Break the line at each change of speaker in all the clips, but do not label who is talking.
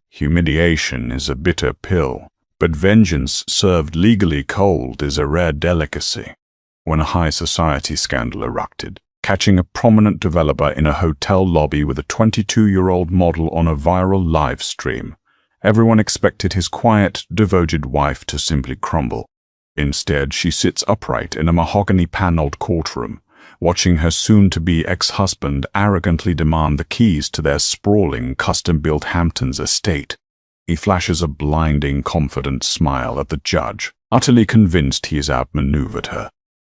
Humiliation is a bitter pill, but vengeance served legally cold is a rare delicacy. When a high society scandal erupted, catching a prominent developer in a hotel lobby with a 22-year-old model on a viral live stream, everyone expected his quiet, devoted wife to simply crumble. Instead, she sits upright in a mahogany-paneled courtroom, watching her soon-to-be ex-husband arrogantly demand the keys to their sprawling, custom-built Hamptons estate. He flashes a blinding, confident smile at the judge, utterly convinced he has outmaneuvered her.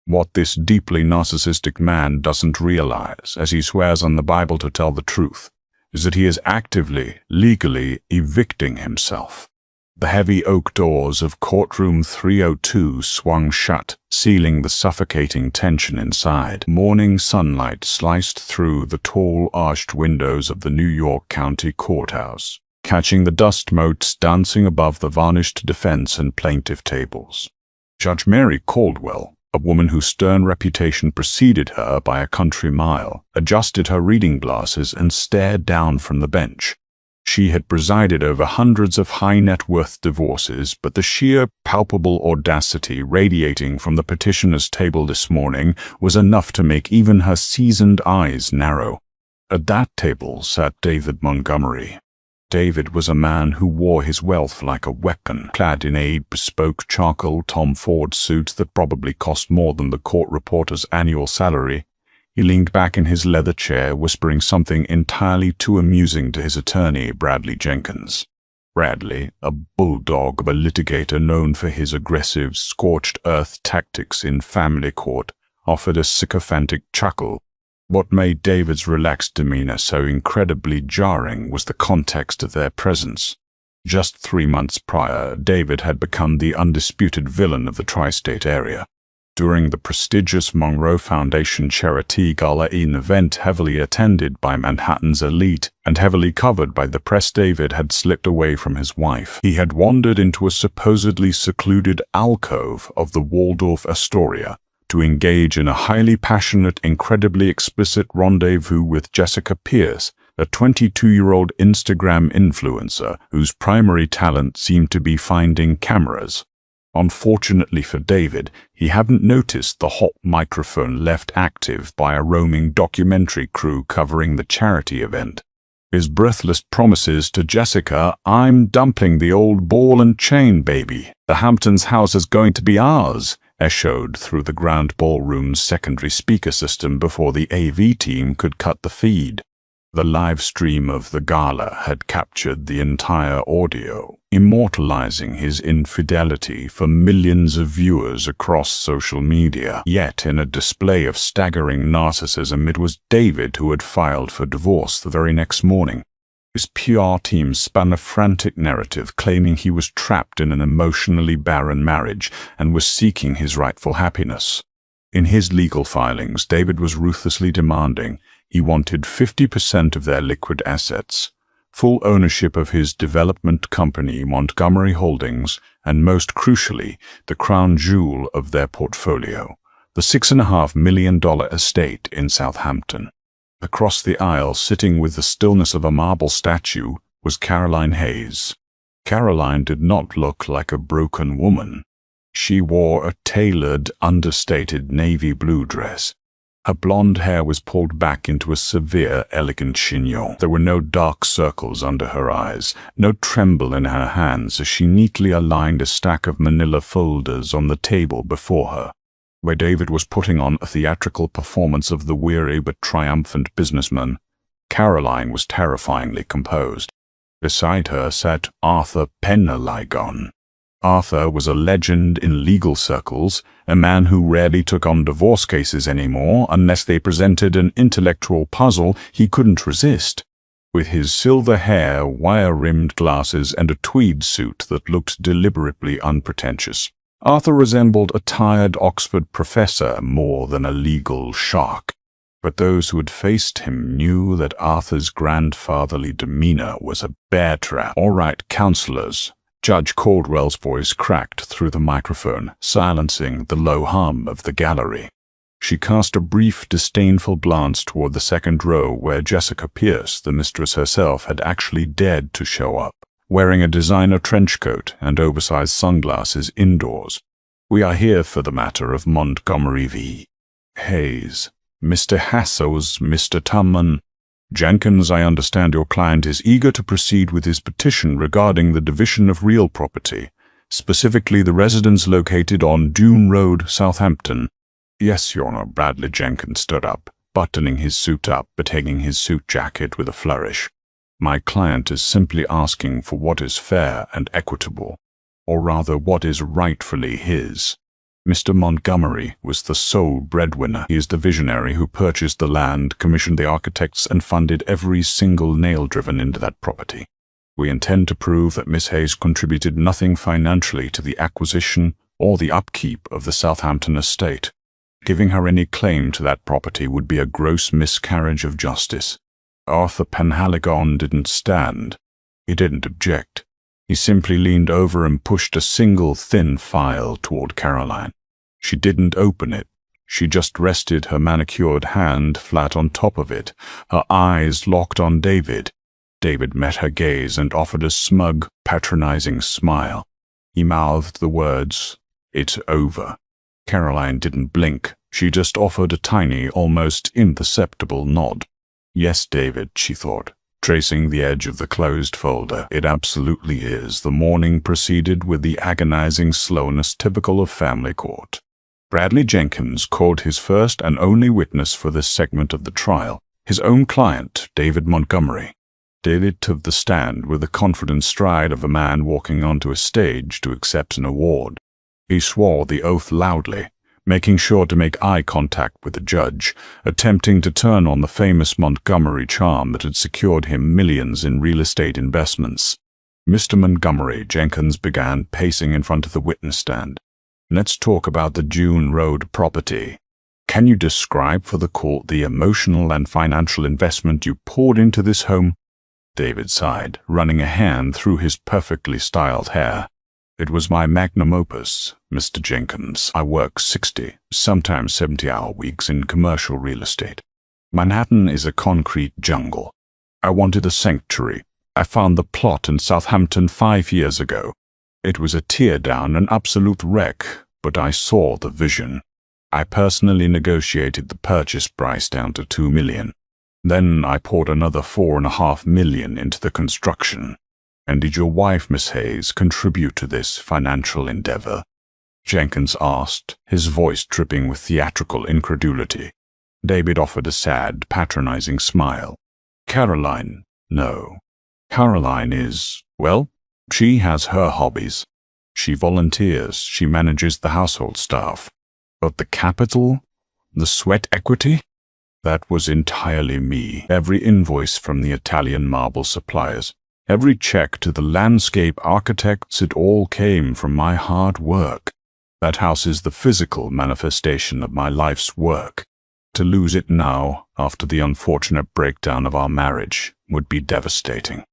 What this deeply narcissistic man doesn't realize, as he swears on the Bible to tell the truth, is that he is actively, legally evicting himself. The heavy oak doors of courtroom 302 swung shut, sealing the suffocating tension inside. Morning sunlight sliced through the tall, arched windows of the New York County Courthouse, catching the dust motes dancing above the varnished defense and plaintiff tables. Judge Mary Caldwell, a woman whose stern reputation preceded her by a country mile, adjusted her reading glasses and stared down from the bench. She had presided over hundreds of high-net-worth divorces, but the sheer, palpable audacity radiating from the petitioner's table this morning was enough to make even her seasoned eyes narrow. At that table sat David Montgomery. David was a man who wore his wealth like a weapon, clad in a bespoke charcoal Tom Ford suit that probably cost more than the court reporter's annual salary. He leaned back in his leather chair, whispering something entirely too amusing to his attorney, Bradley Jenkins. Bradley, a bulldog of a litigator known for his aggressive, scorched-earth tactics in family court, offered a sycophantic chuckle. What made David's relaxed demeanor so incredibly jarring was the context of their presence. Just 3 months prior, David had become the undisputed villain of the tri-state area. During the prestigious Monroe Foundation charity gala, an event heavily attended by Manhattan's elite and heavily covered by the press, David had slipped away from his wife. He had wandered into a supposedly secluded alcove of the Waldorf Astoria to engage in a highly passionate, incredibly explicit rendezvous with Jessica Pierce, a 22-year-old Instagram influencer whose primary talent seemed to be finding cameras. Unfortunately for David, he hadn't noticed the hot microphone left active by a roaming documentary crew covering the charity event. His breathless promises to Jessica, "I'm dumping the old ball and chain, baby. The Hamptons house is going to be ours," echoed through the grand ballroom's secondary speaker system before the AV team could cut the feed. The live stream of the gala had captured the entire audio, immortalizing his infidelity for millions of viewers across social media. Yet, in a display of staggering narcissism, it was David who had filed for divorce the very next morning. His PR team spun a frantic narrative claiming he was trapped in an emotionally barren marriage and was seeking his rightful happiness. In his legal filings, David was ruthlessly demanding he wanted 50% of their liquid assets, full ownership of his development company, Montgomery Holdings, and most crucially, the crown jewel of their portfolio, the $6.5 million estate in Southampton. Across the aisle, sitting with the stillness of a marble statue, was Caroline Hayes. Caroline did not look like a broken woman. She wore a tailored, understated navy blue dress. Her blonde hair was pulled back into a severe, elegant chignon. There were no dark circles under her eyes, no tremble in her hands as she neatly aligned a stack of manila folders on the table before her. Where David was putting on a theatrical performance of the weary but triumphant businessman, Caroline was terrifyingly composed. Beside her sat Arthur Peneligon. Arthur was a legend in legal circles, a man who rarely took on divorce cases anymore unless they presented an intellectual puzzle he couldn't resist. With his silver hair, wire-rimmed glasses, and a tweed suit that looked deliberately unpretentious, Arthur resembled a tired Oxford professor more than a legal shark. But those who had faced him knew that Arthur's grandfatherly demeanor was a bear trap. "All right, counselors," Judge Caldwell's voice cracked through the microphone, silencing the low hum of the gallery. She cast a brief, disdainful glance toward the second row where Jessica Pierce, the mistress herself, had actually dared to show up, wearing a designer trench coat and oversized sunglasses indoors. "We are here for the matter of Montgomery v. Hayes. Mr. Hassos, Mr. Tumman. Jenkins, I understand your client is eager to proceed with his petition regarding the division of real property, specifically the residence located on Dune Road, Southampton." "Yes, Your Honor." Bradley Jenkins stood up, buttoning his suit up but hanging his suit jacket with a flourish. "My client is simply asking for what is fair and equitable, or rather what is rightfully his. Mr. Montgomery was the sole breadwinner. He is the visionary who purchased the land, commissioned the architects, and funded every single nail driven into that property. We intend to prove that Miss Hayes contributed nothing financially to the acquisition or the upkeep of the Southampton estate. Giving her any claim to that property would be a gross miscarriage of justice." Arthur Penhaligon didn't stand. He didn't object. He simply leaned over and pushed a single thin file toward Caroline. She didn't open it. She just rested her manicured hand flat on top of it, her eyes locked on David. David met her gaze and offered a smug, patronizing smile. He mouthed the words, "It's over." Caroline didn't blink. She just offered a tiny, almost imperceptible nod. "Yes, David," she thought, tracing the edge of the closed folder. "It absolutely is." The morning proceeded with the agonizing slowness typical of family court. Bradley Jenkins called his first and only witness for this segment of the trial, his own client, David Montgomery. David took the stand with the confident stride of a man walking onto a stage to accept an award. He swore the oath loudly, making sure to make eye contact with the judge, attempting to turn on the famous Montgomery charm that had secured him millions in real estate investments. "Mr. Montgomery," Jenkins began, pacing in front of the witness stand, "let's talk about the Dune Road property. Can you describe for the court the emotional and financial investment you poured into this home?" David sighed, running a hand through his perfectly styled hair. "It was my magnum opus, Mr. Jenkins. I work 60, sometimes 70-hour weeks in commercial real estate. Manhattan is a concrete jungle. I wanted a sanctuary. I found the plot in Southampton 5 years ago. It was a teardown, an absolute wreck, but I saw the vision. I personally negotiated the purchase price down to $2 million. Then I poured another $4.5 million into the construction. And did your wife, Miss Hayes, contribute to this financial endeavor?" Jenkins asked, his voice dripping with theatrical incredulity. David offered a sad, patronizing smile. "Caroline, no. Caroline is, well, she has her hobbies. She volunteers, she manages the household staff. But the capital, the sweat equity? That was entirely me. Every invoice from the Italian marble suppliers, every check to the landscape architects, it all came from my hard work. That house is the physical manifestation of my life's work. To lose it now, after the unfortunate breakdown of our marriage, would be devastating."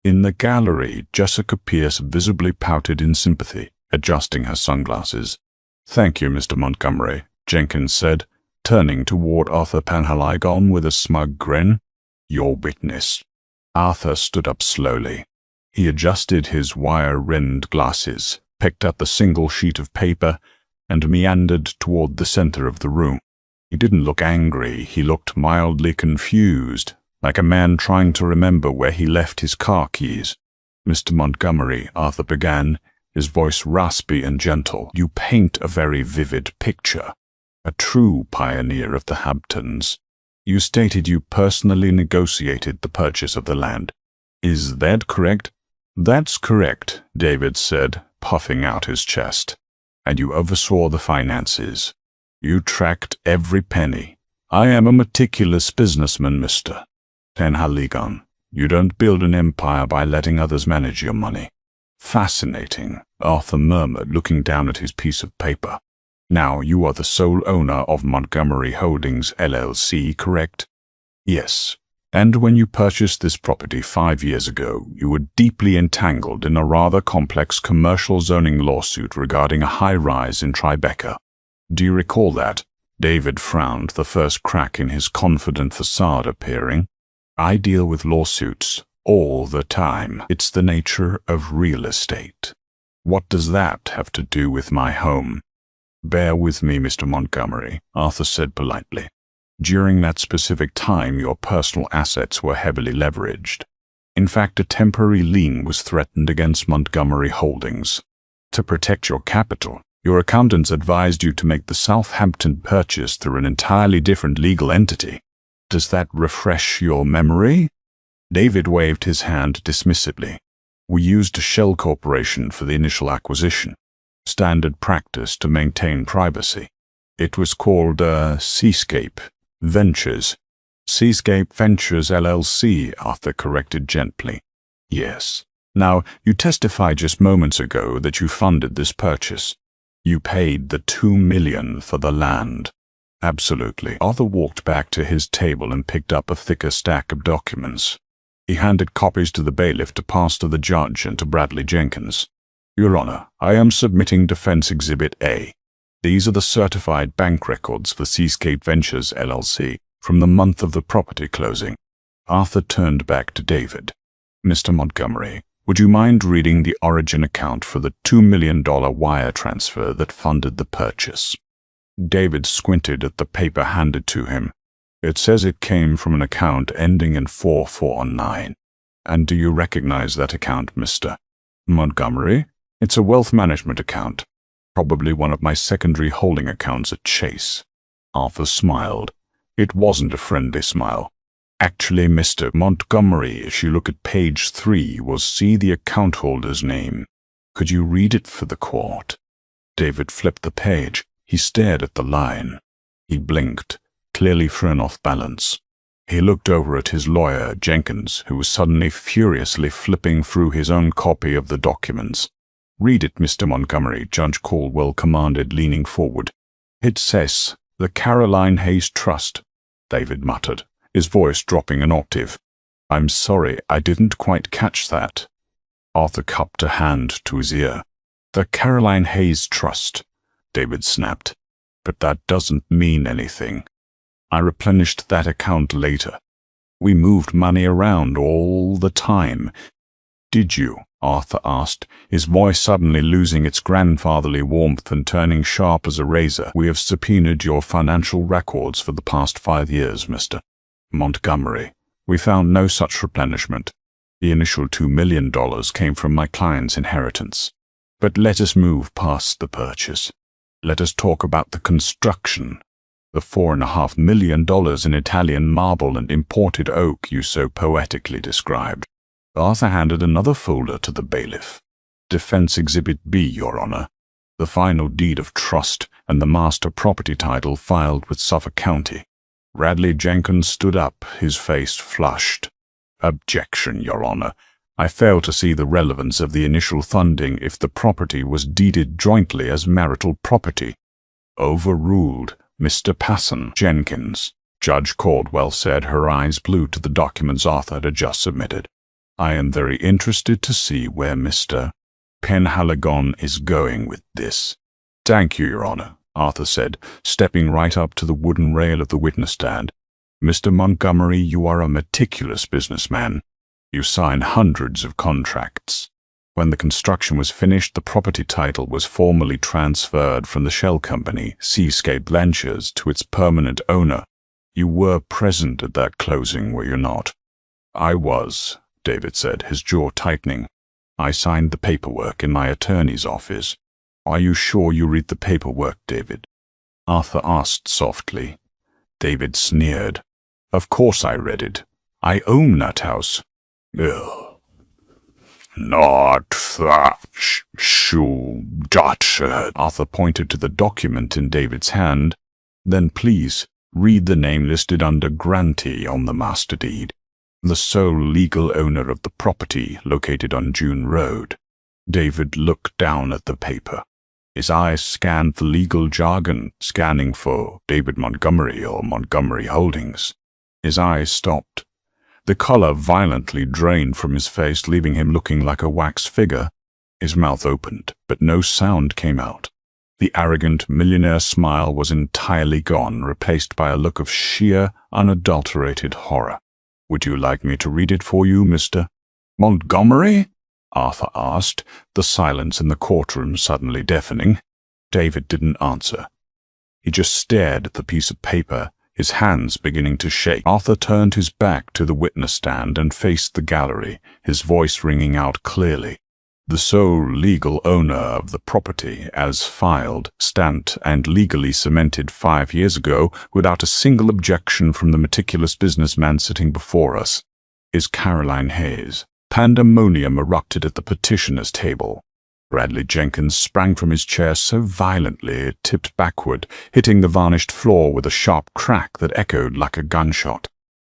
In the gallery, Jessica Pierce visibly pouted in sympathy, adjusting her sunglasses. "Thank you, Mr. Montgomery," Jenkins said, turning toward Arthur Penhaligon with a smug grin. "Your witness." Arthur stood up slowly. He adjusted his wire-rimmed glasses, picked up the single sheet of paper, and meandered toward the center of the room. He didn't look angry, he looked mildly confused, like a man trying to remember where he left his car keys. "Mr. Montgomery," Arthur began, his voice raspy and gentle, "you paint a very vivid picture. A true pioneer of the Hamptons. You stated you personally negotiated the purchase of the land. Is that correct?" "That's correct," David said, puffing out his chest. "And you oversaw the finances. You tracked every penny. I am a meticulous businessman, Mr. Penhaligon. You don't build an empire by letting others manage your money." "Fascinating," Arthur murmured, looking down at his piece of paper. "Now, you are the sole owner of Montgomery Holdings, LLC, correct?" "Yes. And when you purchased this property 5 years ago, you were deeply entangled in a rather complex commercial zoning lawsuit regarding a high-rise in Tribeca. Do you recall that?" David frowned, the first crack in his confident facade appearing. I deal with lawsuits all the time. It's the nature of real estate. What does that have to do with my home? Bear with me, Mr. Montgomery, Arthur said politely. During that specific time, your personal assets were heavily leveraged. In fact, a temporary lien was threatened against Montgomery Holdings. To protect your capital, your accountants advised you to make the Southampton purchase through an entirely different legal entity. Does that refresh your memory? David waved his hand dismissively. We used a shell corporation for the initial acquisition. Standard practice to maintain privacy. It was called Seascape Ventures. Seascape Ventures LLC, Arthur corrected gently. Yes. Now, you testified just moments ago that you funded this purchase. You paid the $2 million for the land. Absolutely. Arthur walked back to his table and picked up a thicker stack of documents. He handed copies to the bailiff to pass to the judge and to Bradley Jenkins. Your Honor, I am submitting Defense Exhibit A. These are the certified bank records for Seascape Ventures LLC from the month of the property closing. Arthur turned back to David. Mr. Montgomery, would you mind reading the origin account for the $2 million wire transfer that funded the purchase? David squinted at the paper handed to him. It says it came from an account ending in 449. And do you recognize that account, Mr. Montgomery? It's a wealth management account. Probably one of my secondary holding accounts at Chase. Arthur smiled. It wasn't a friendly smile. Actually, Mr. Montgomery, if you look at page 3, you will see the account holder's name. Could you read it for the court? David flipped the page. He stared at the line. He blinked, clearly thrown off balance. He looked over at his lawyer, Jenkins, who was suddenly furiously flipping through his own copy of the documents. Read it, Mr. Montgomery, Judge Caldwell commanded, leaning forward. It says, the Caroline Hayes Trust, David muttered, his voice dropping an octave. I'm sorry, I didn't quite catch that. Arthur cupped a hand to his ear. The Caroline Hayes Trust, David snapped. But that doesn't mean anything. I replenished that account later. We moved money around all the time. Did you? Arthur asked, his voice suddenly losing its grandfatherly warmth and turning sharp as a razor. We have subpoenaed your financial records for the past 5 years, Mr. Montgomery. We found no such replenishment. The initial $2 million came from my client's inheritance. But let us move past the purchase. Let us talk about the construction. The $4.5 million in Italian marble and imported oak you so poetically described. Arthur handed another folder to the bailiff. Defense Exhibit B, Your Honor. The final deed of trust and the master property title filed with Suffolk County. Bradley Jenkins stood up, his face flushed. Objection, Your Honor. I fail to see the relevance of the initial funding if the property was deeded jointly as marital property. Overruled, Mr. Passon. Jenkins, Judge Caldwell said, her eyes glued to the documents Arthur had just submitted. I am very interested to see where Mr. Penhaligon is going with this. Thank you, Your Honor, Arthur said, stepping right up to the wooden rail of the witness stand. Mr. Montgomery, you are a meticulous businessman. You sign hundreds of contracts. When the construction was finished, the property title was formally transferred from the shell company, Seascape Ventures, to its permanent owner. You were present at that closing, were you not? I was, David said, his jaw tightening. I signed the paperwork in my attorney's office. Are you sure you read the paperwork, David? Arthur asked softly. David sneered. Of course I read it. I own that house. Ugh. Not that shoe Dutch. Arthur pointed to the document in David's hand. Then please, read the name listed under grantee on the master deed. The sole legal owner of the property located on June Road. David looked down at the paper. His eyes scanned the legal jargon, scanning for David Montgomery or Montgomery Holdings. His eyes stopped. The color violently drained from his face, leaving him looking like a wax figure. His mouth opened, but no sound came out. The arrogant millionaire smile was entirely gone, replaced by a look of sheer, unadulterated horror. "Would you like me to read it for you, Mr. Montgomery?" Arthur asked, the silence in the courtroom suddenly deafening. David didn't answer. He just stared at the piece of paper, his hands beginning to shake. Arthur turned his back to the witness stand and faced the gallery, his voice ringing out clearly. "The sole legal owner of the property, as filed, stamped, and legally cemented 5 years ago without a single objection from the meticulous businessman sitting before us, is Caroline Hayes." Pandemonium erupted at the petitioner's table. Bradley Jenkins sprang from his chair so violently it tipped backward, hitting the varnished floor with a sharp crack that echoed like a gunshot.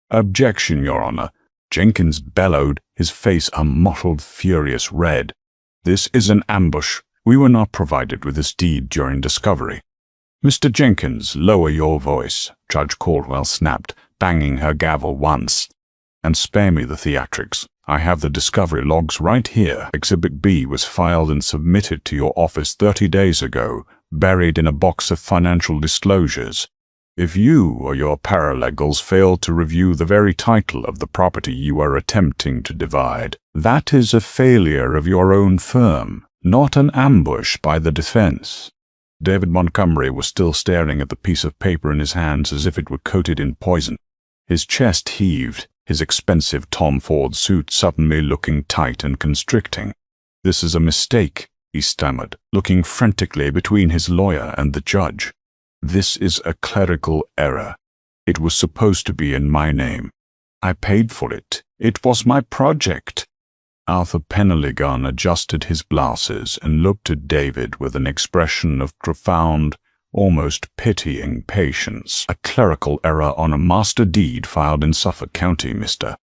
"Objection, Your Honor," Jenkins bellowed, his face a mottled, furious red. "This is an ambush. We were not provided with this deed during discovery." "Mr. Jenkins, lower your voice," Judge Caldwell snapped, banging her gavel once. "And spare me the theatrics. I have the discovery logs right here. Exhibit B was filed and submitted to your office 30 days ago, buried in a box of financial disclosures. If you or your paralegals fail to review the very title of the property you are attempting to divide, that is a failure of your own firm, not an ambush by the defense." David Montgomery was still staring at the piece of paper in his hands as if it were coated in poison. His chest heaved, his expensive Tom Ford suit suddenly looking tight and constricting. "This is a mistake," he stammered, looking frantically between his lawyer and the judge. "This is a clerical error. It was supposed to be in my name. I paid for it. It was my project." Arthur Peneligon adjusted his glasses and looked at David with an expression of profound, almost pitying patience. "A clerical error on a master deed filed in Suffolk County, Mr.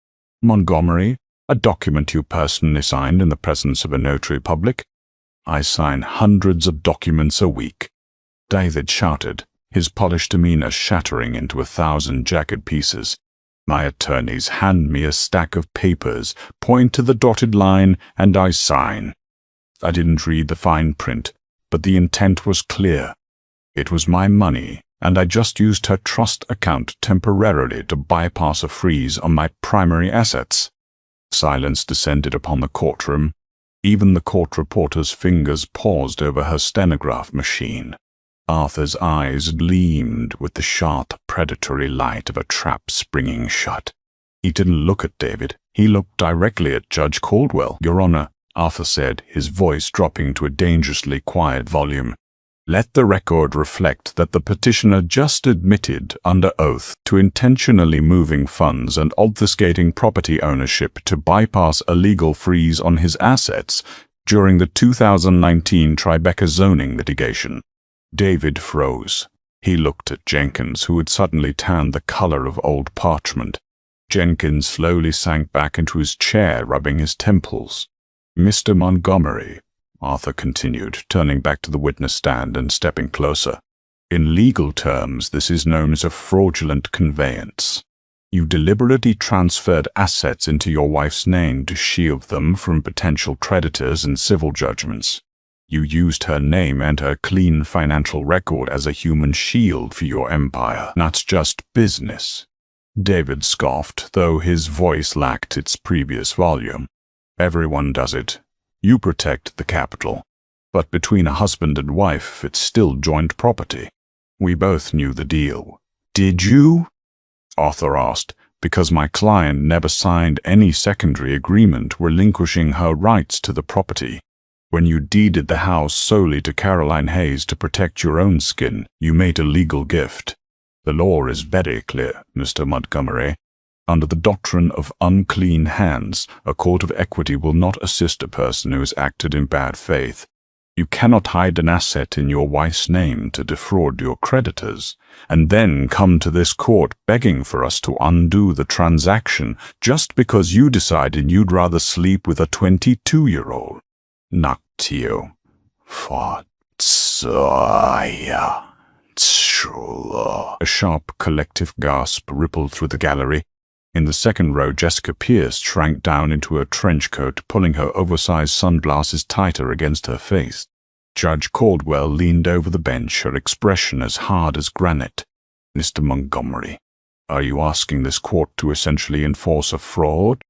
Montgomery, a document you personally signed in the presence of a notary public." "I sign hundreds of documents a week," David shouted, his polished demeanor shattering into 1,000 jagged pieces. "My attorneys hand me a stack of papers, point to the dotted line, and I sign. I didn't read the fine print, but the intent was clear. It was my money, and I just used her trust account temporarily to bypass a freeze on my primary assets." Silence descended upon the courtroom. Even the court reporter's fingers paused over her stenograph machine. Arthur's eyes gleamed with the sharp, predatory light of a trap springing shut. He didn't look at David. He looked directly at Judge Caldwell. "Your Honor," Arthur said, his voice dropping to a dangerously quiet volume, "let the record reflect that the petitioner just admitted, under oath, to intentionally moving funds and obfuscating property ownership to bypass a legal freeze on his assets during the 2019 Tribeca zoning litigation." David froze. He looked at Jenkins, who had suddenly turned the color of old parchment. Jenkins slowly sank back into his chair, rubbing his temples. "Mr. Montgomery," Arthur continued, turning back to the witness stand and stepping closer, "in legal terms, this is known as a fraudulent conveyance. You deliberately transferred assets into your wife's name to shield them from potential creditors and civil judgments. You used her name and her clean financial record as a human shield for your empire. That's just business." David scoffed, though his voice lacked its previous volume. "Everyone does it. You protect the capital. But between a husband and wife, it's still joint property. We both knew the deal." "Did you?" Arthur asked, "because my client never signed any secondary agreement relinquishing her rights to the property. When you deeded the house solely to Caroline Hayes to protect your own skin, you made a legal gift. The law is very clear, Mr. Montgomery. Under the doctrine of unclean hands, a court of equity will not assist a person who has acted in bad faith. You cannot hide an asset in your wife's name to defraud your creditors, and then come to this court begging for us to undo the transaction just because you decided you'd rather sleep with a 22-year-old. Noctio. A sharp collective gasp rippled through the gallery. In the second row, Jessica Pierce shrank down into her trench coat, pulling her oversized sunglasses tighter against her face. Judge Caldwell leaned over the bench, her expression as hard as granite. "Mr. Montgomery, are you asking this court to essentially enforce a fraud?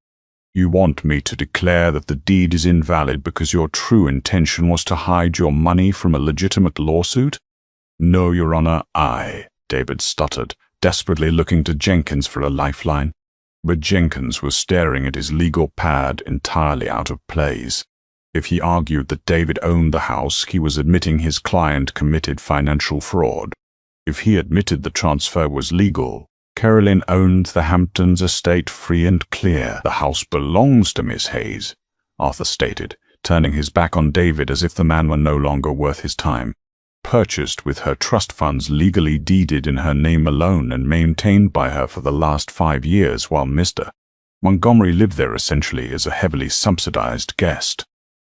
You want me to declare that the deed is invalid because your true intention was to hide your money from a legitimate lawsuit?" "No, Your Honor, David stuttered, desperately looking to Jenkins for a lifeline. But Jenkins was staring at his legal pad, entirely out of place. If he argued that David owned the house, he was admitting his client committed financial fraud. If he admitted the transfer was legal, Carolyn owned the Hamptons estate free and clear. "The house belongs to Miss Hayes," Arthur stated, turning his back on David as if the man were no longer worth his time. "Purchased with her trust funds legally deeded in her name alone and maintained by her for the last 5 years while Mr. Montgomery lived there essentially as a heavily subsidized guest.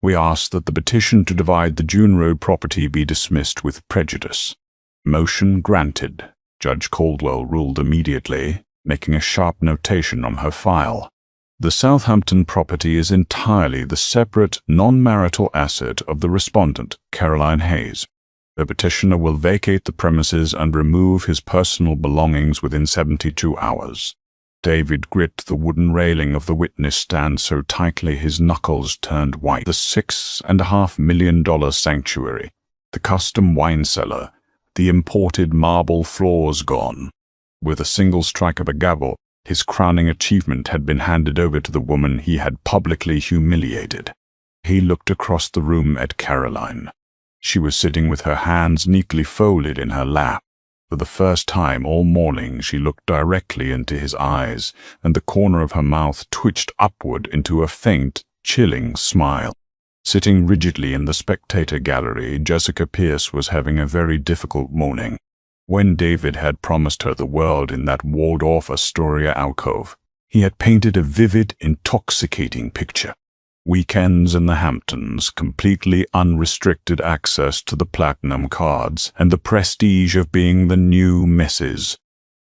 We ask that the petition to divide the June Road property be dismissed with prejudice." "Motion granted," Judge Caldwell ruled immediately, making a sharp notation on her file. "The Southampton property is entirely the separate, non-marital asset of the respondent, Caroline Hayes. The petitioner will vacate the premises and remove his personal belongings within 72 hours. David gripped the wooden railing of the witness stand so tightly his knuckles turned white. The $6.5 million sanctuary, the custom wine cellar, the imported marble floors gone. With a single strike of a gavel, his crowning achievement had been handed over to the woman he had publicly humiliated. He looked across the room at Caroline. She was sitting with her hands neatly folded in her lap. For the first time all morning she looked directly into his eyes, and the corner of her mouth twitched upward into a faint, chilling smile. Sitting rigidly in the spectator gallery, Jessica Pierce was having a very difficult morning. When David had promised her the world in that walled-off Astoria alcove, he had painted a vivid, intoxicating picture. Weekends in the Hamptons, completely unrestricted access to the platinum cards, and the prestige of being the new Mrs.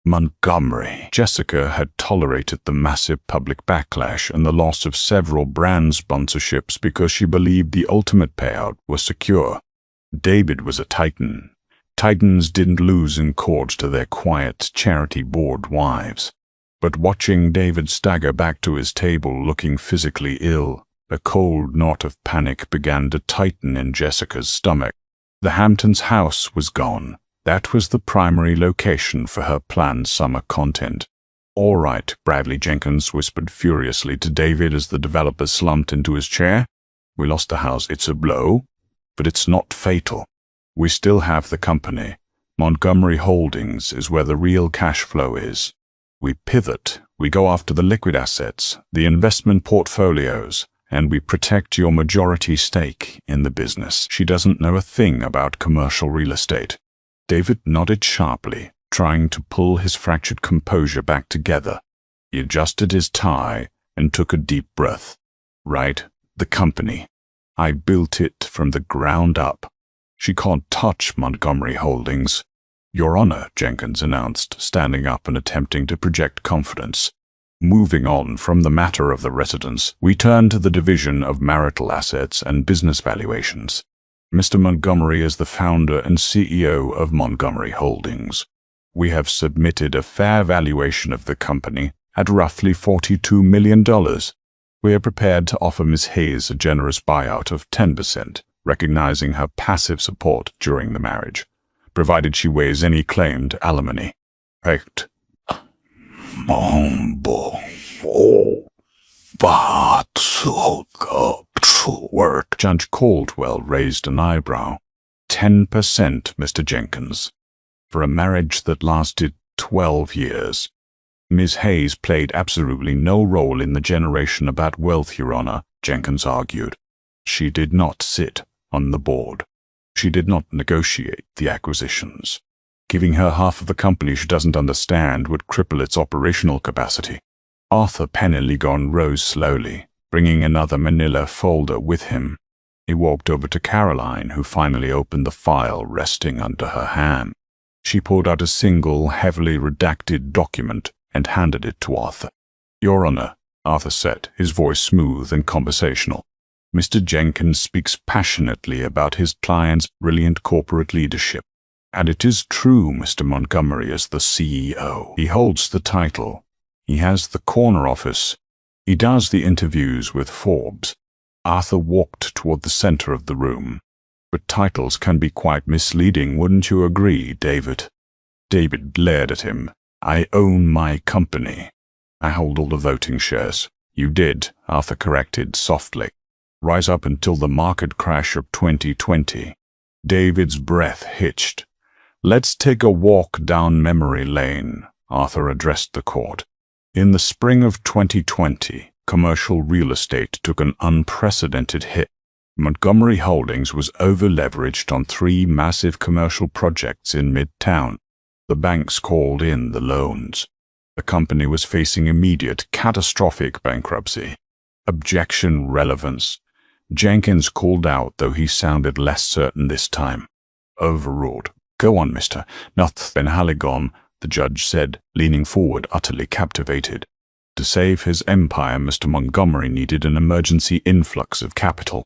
Montgomery. Jessica had tolerated the massive public backlash and the loss of several brand sponsorships because she believed the ultimate payout was secure. David was a titan. Titans didn't lose in court to their quiet, charity board wives. But watching David stagger back to his table looking physically ill, a cold knot of panic began to tighten in Jessica's stomach. The Hamptons' house was gone. That was the primary location for her planned summer content. "All right," Bradley Jenkins whispered furiously to David as the developer slumped into his chair. "We lost the house. It's a blow, but it's not fatal. We still have the company. Montgomery Holdings is where the real cash flow is. We pivot. We go after the liquid assets, the investment portfolios, and we protect your majority stake in the business." "She doesn't know a thing about commercial real estate." David nodded sharply, trying to pull his fractured composure back together. He adjusted his tie and took a deep breath. "Right, the company. I built it from the ground up. She can't touch Montgomery Holdings." "Your Honor," Jenkins announced, standing up and attempting to project confidence. "Moving on from the matter of the residence, we turn to the division of marital assets and business valuations. Mr. Montgomery is the founder and CEO of Montgomery Holdings. We have submitted a fair valuation of the company at roughly $42 million. We are prepared to offer Ms. Hayes a generous buyout of 10%, recognizing her passive support during the marriage, provided she waives any claimed alimony." "Right. Judge Caldwell raised an eyebrow. 10%, Mr. Jenkins. For a marriage that lasted 12 years. Ms. Hayes played absolutely no role in the generation of that wealth, Your Honor," Jenkins argued. "She did not sit on the board. She did not negotiate the acquisitions. Giving her half of the company she doesn't understand would cripple its operational capacity." Arthur Peneligon rose slowly, bringing another manila folder with him. He walked over to Caroline, who finally opened the file resting under her hand. She pulled out a single, heavily redacted document and handed it to Arthur. "Your Honor," Arthur said, his voice smooth and conversational. Mr. Jenkins speaks passionately about his client's brilliant corporate leadership. And it is true, Mr. Montgomery is the CEO. He holds the title. He has the corner office. He does the interviews with Forbes. Arthur walked toward the center of the room. But titles can be quite misleading, wouldn't you agree, David? David glared at him. I own my company. I hold all the voting shares. You did, Arthur corrected softly. Rise up until the market crash of 2020. David's breath hitched. Let's take a walk down memory lane, Arthur addressed the court. In the spring of 2020, commercial real estate took an unprecedented hit. Montgomery Holdings was over-leveraged on 3 massive commercial projects in Midtown. The banks called in the loans. The company was facing immediate, catastrophic bankruptcy. Objection relevance. Jenkins called out, though he sounded less certain this time. Overruled. Go on, Mr. Nathaniel, the judge said, leaning forward, utterly captivated. To save his empire, Mr. Montgomery needed an emergency influx of capital.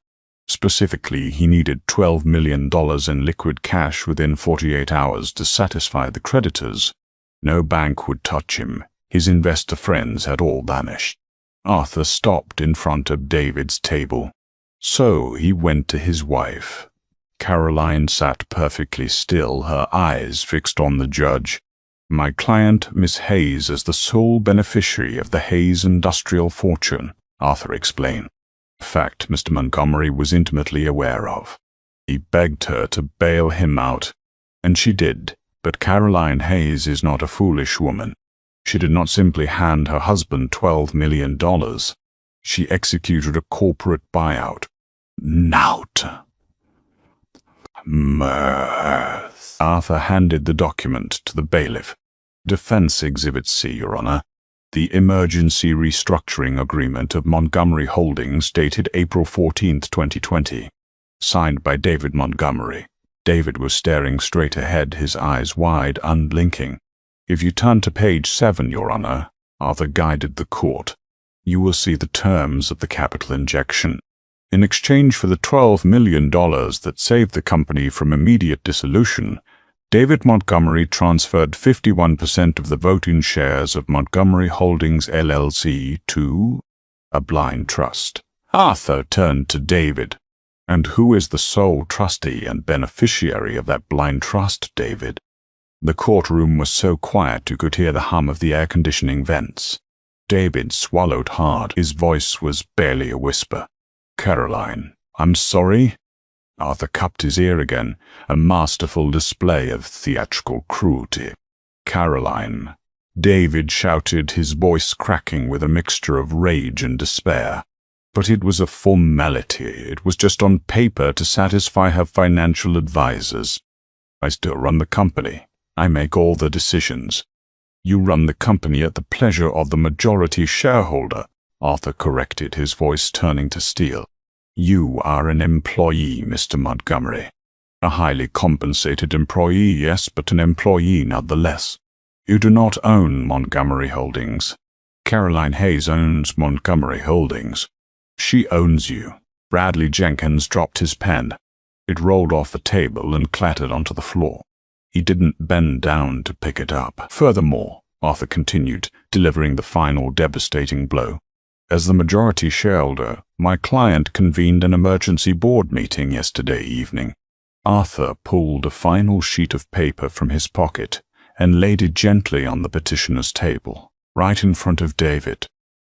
Specifically, he needed $12 million in liquid cash within 48 hours to satisfy the creditors. No bank would touch him. His investor friends had all vanished. Arthur stopped in front of David's table. So he went to his wife. Caroline sat perfectly still, her eyes fixed on the judge. My client, Miss Hayes, is the sole beneficiary of the Hayes industrial fortune, Arthur explained. A fact Mr. Montgomery was intimately aware of. He begged her to bail him out, and she did, but Caroline Hayes is not a foolish woman. She did not simply hand her husband $12 million. She executed a corporate buyout. Nout. Mirth. Arthur handed the document to the bailiff. Defense Exhibit C, Your Honor. The Emergency Restructuring Agreement of Montgomery Holdings dated April 14, 2020. Signed by David Montgomery. David was staring straight ahead, his eyes wide, unblinking. If you turn to page 7, Your Honor, Arthur guided the court, you will see the terms of the capital injection. In exchange for the $12 million that saved the company from immediate dissolution, David Montgomery transferred 51% of the voting shares of Montgomery Holdings LLC to a blind trust. Arthur turned to David. And who is the sole trustee and beneficiary of that blind trust, David? The courtroom was so quiet you could hear the hum of the air conditioning vents. David swallowed hard. His voice was barely a whisper. Caroline, I'm sorry. Arthur cupped his ear again, a masterful display of theatrical cruelty. Caroline. David shouted, his voice cracking with a mixture of rage and despair. But it was a formality. It was just on paper to satisfy her financial advisors. I still run the company. I make all the decisions. You run the company at the pleasure of the majority shareholder, Arthur corrected, his voice turning to steel. You are an employee, Mr. Montgomery. A highly compensated employee, yes, but an employee nonetheless. You do not own Montgomery Holdings. Caroline Hayes owns Montgomery Holdings. She owns you. Bradley Jenkins dropped his pen. It rolled off the table and clattered onto the floor. He didn't bend down to pick it up. Furthermore, Arthur continued, delivering the final devastating blow. As the majority shareholder, my client convened an emergency board meeting yesterday evening. Arthur pulled a final sheet of paper from his pocket and laid it gently on the petitioner's table, right in front of David.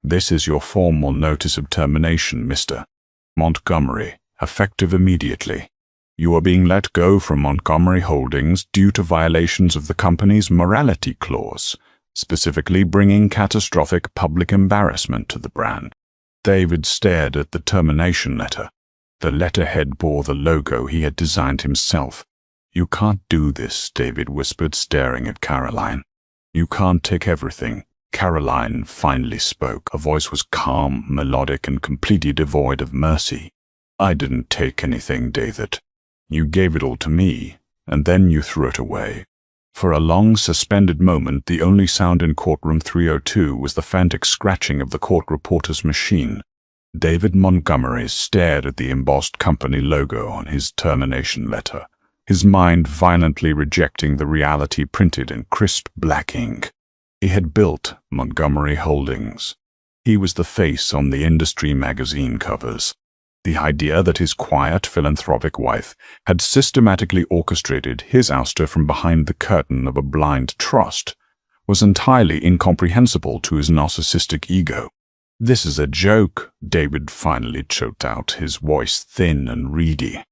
This is your formal notice of termination, Mr. Montgomery, effective immediately. You are being let go from Montgomery Holdings due to violations of the company's morality clause, specifically bringing catastrophic public embarrassment to the brand. David stared at the termination letter. The letterhead bore the logo he had designed himself. You can't do this, David whispered, staring at Caroline. You can't take everything. Caroline finally spoke. Her voice was calm, melodic, and completely devoid of mercy. I didn't take anything, David. You gave it all to me, and then you threw it away. For a long, suspended moment, the only sound in courtroom 302 was the frantic scratching of the court reporter's machine. David Montgomery stared at the embossed company logo on his termination letter, his mind violently rejecting the reality printed in crisp black ink. He had built Montgomery Holdings. He was the face on the industry magazine covers. The idea that his quiet, philanthropic wife had systematically orchestrated his ouster from behind the curtain of a blind trust was entirely incomprehensible to his narcissistic ego. "This is a joke," David finally choked out, his voice thin and reedy.